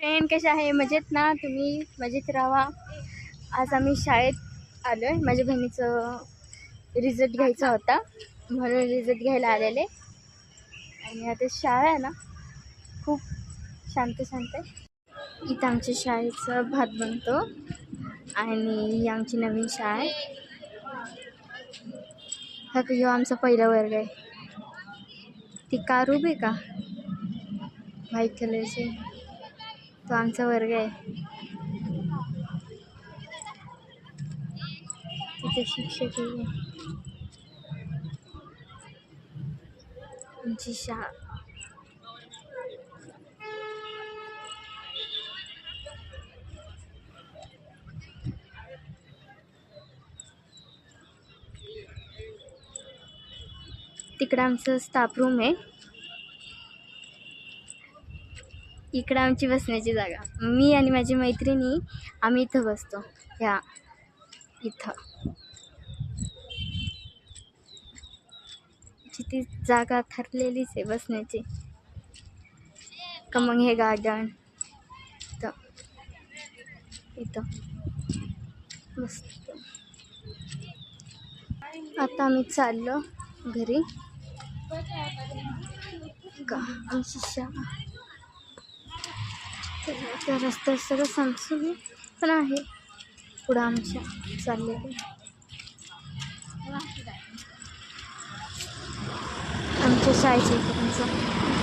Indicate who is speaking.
Speaker 1: Friend कशा आहे? मजेत ना? तुम्ही मजेत राहा. आज आम्ही शाळेत आलो आहे. माझ्या बहिणीचं रिझल्ट घ्यायचा होता म्हणून रिझल्ट घ्यायला आलेले. आणि आता शाळा आहे ना खूप शांत शांत आहे. इथं आमच्या शाळेचं भात बनतो आणि ही आमची नवीन शाळा आहे. हा ह्यो आमचा पहिला वर्ग आहे. ती कार उभी का व्हाईट कलरची, तो आमचा वर्ग आहे. तिथे शिक्षक आहे. आमची शाळा तिकडं आमचं स्टाफ रूम आहे. इकडं आमची बसण्याची जागा. मी आणि माझी मैत्रिणी आम्ही इथं बसतो. ह्या इथं ती जागा ठरलेलीच आहे बसण्याची. का मग हे गार्डन इथं इथं बसतो. आता आम्ही चाललो घरी. का आमची शाळा तर रस्त्यात सगळं सामसूम पण आहे. पुढं आमच्या चाललेलं आमच्या शाळेच्या इकडचं